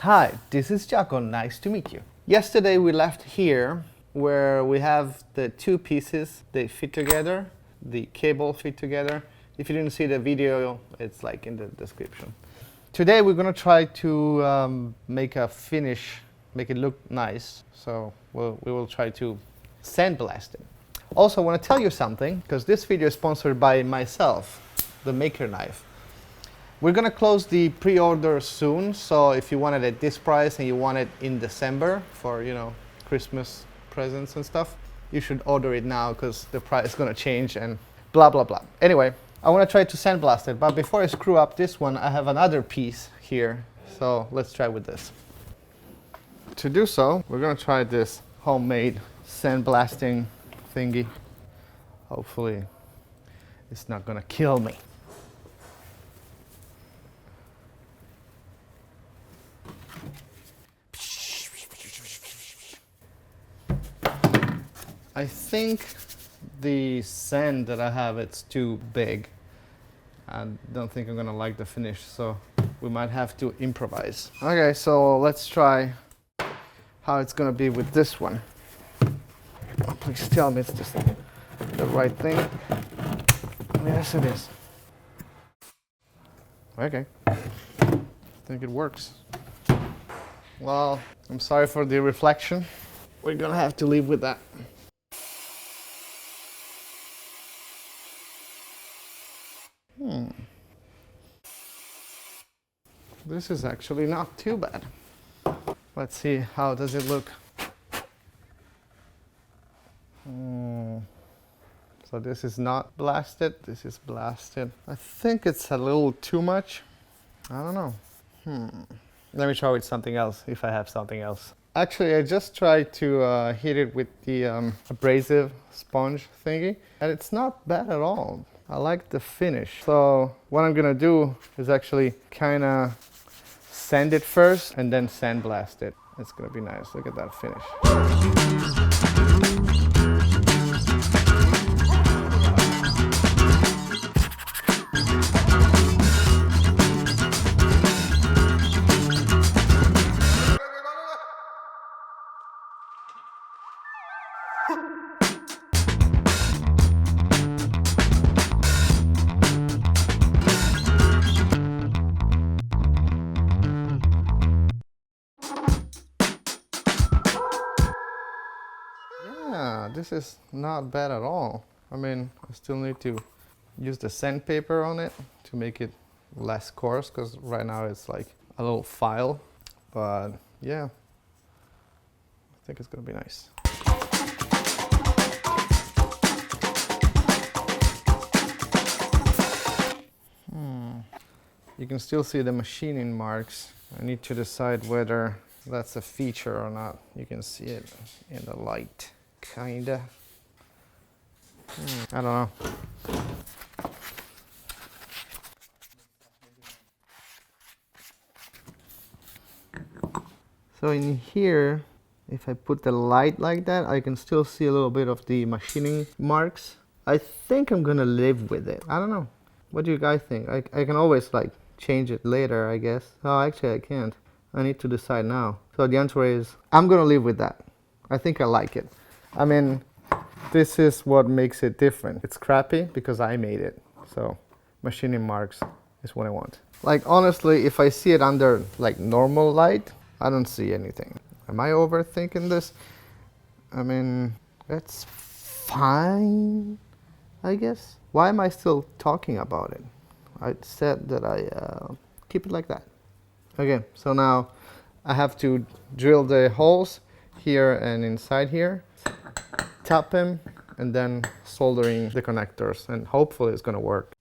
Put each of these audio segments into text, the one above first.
Hi, this is Giaco, nice to meet you. Yesterday we left here where we have the two pieces, they fit together, the cable fit together. If you didn't see the video, it's like in the description. Today we're gonna try to make a finish, make it look nice. So we will try to sandblast it. Also I wanna tell you something, because this video is sponsored by myself, the Maker Knife. We're gonna close the pre-order soon, so if you want it at this price and you want it in December for, you know, Christmas presents and stuff, you should order it now because the price is gonna change and blah blah blah. Anyway, I wanna try to sandblast it, but before I screw up this one, I have another piece here, so let's try with this. To do so, we're gonna try this homemade sandblasting thingy. Hopefully, it's not gonna kill me. I think the sand that I have, it's too big. I don't think I'm gonna like the finish, so we might have to improvise. Okay, so let's try how it's gonna be with this one. Oh, please tell me it's just the right thing. Yes, it is. Okay, I think it works. Well, I'm sorry for the reflection. We're gonna have to live with that. This is actually not too bad. Let's see, how does it look? So this is not blasted, this is blasted. I think it's a little too much. I don't know. Let me try with something else, if I have something else. Actually, I just tried to hit it with the abrasive sponge thingy, and it's not bad at all. I like the finish. So what I'm gonna do is actually kinda sand it first and then sandblast it. It's gonna be nice. Look at that finish. Yeah, this is not bad at all. I mean, I still need to use the sandpaper on it to make it less coarse, because right now it's like a little file. But yeah, I think it's gonna be nice. You can still see the machining marks. I need to decide whether that's a feature or not. You can see it in the light, kinda. I don't know. So in here, if I put the light like that, I can still see a little bit of the machining marks. I think I'm gonna live with it. I don't know. What do you guys think? I can always like change it later, I guess. Oh, actually I can't. I need to decide now. So the answer is, I'm gonna live with that. I think I like it. I mean, this is what makes it different. It's crappy because I made it. So machining marks is what I want. Like honestly, if I see it under like normal light, I don't see anything. Am I overthinking this? I mean, that's fine, I guess. Why am I still talking about it? I said that I keep it like that. Okay, so now I have to drill the holes here and inside here, tap them, and then soldering the connectors, and hopefully it's gonna work.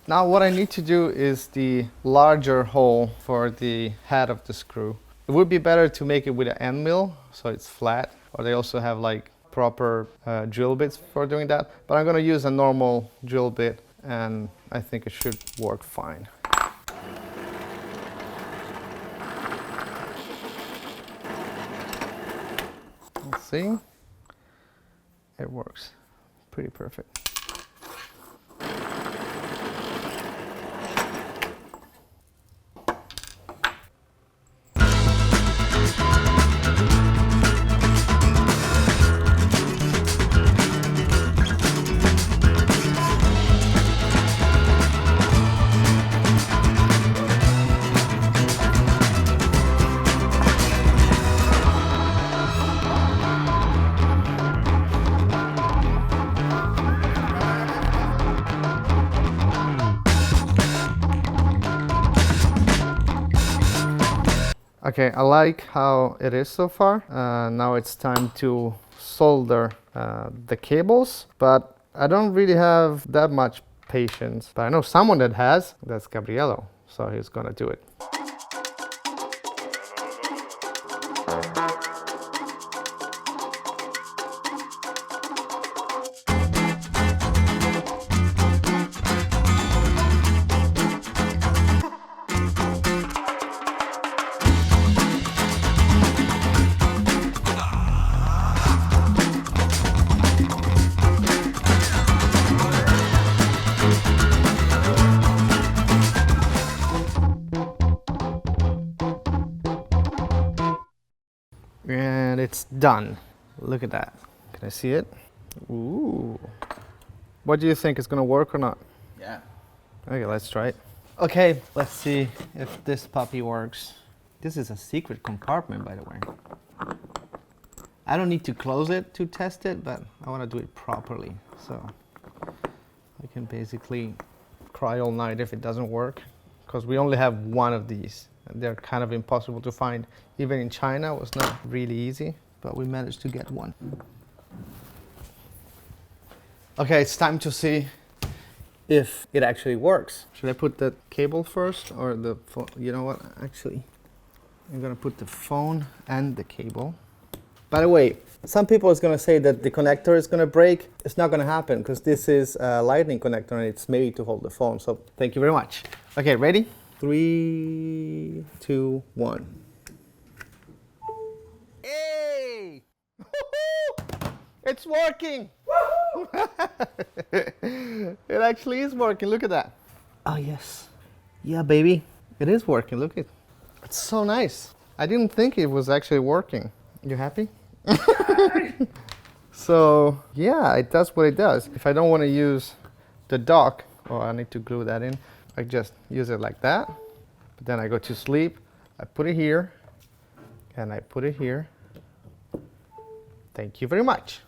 Now what I need to do is the larger hole for the head of the screw. It would be better to make it with an end mill, so it's flat, or they also have like proper drill bits for doing that. But I'm gonna use a normal drill bit, and I think it should work fine. Let's see. It works pretty perfect. Okay, I like how it is so far. Now it's time to solder the cables, but I don't really have that much patience. But I know someone that has, that's Gabriello, so he's gonna do it. And it's done. Look at that. Can I see it? Ooh. What do you think? Is gonna work or not? Yeah. Okay, let's try it. Okay, let's see if this puppy works. This is a secret compartment, by the way. I don't need to close it to test it, but I want to do it properly. So I can basically cry all night if it doesn't work, because we only have one of these. And they're kind of impossible to find. Even in China, it was not really easy, but we managed to get one. Okay, it's time to see if it actually works. Should I put the cable first or the phone? You know what, actually, I'm gonna put the phone and the cable. By the way, some people is gonna say that the connector is gonna break. It's not gonna happen because this is a lightning connector and it's made to hold the phone. So thank you very much. Okay, ready? 3, 2, 1. Hey! It's working! It actually is working. Look at that. Oh, yes. Yeah, baby. It is working. Look at it. It's so nice. I didn't think it was actually working. You happy? So, yeah, it does what it does. If I don't want to use the dock, or I need to glue that in, I just use it like that. But then I go to sleep. I put it here. And I put it here. Thank you very much.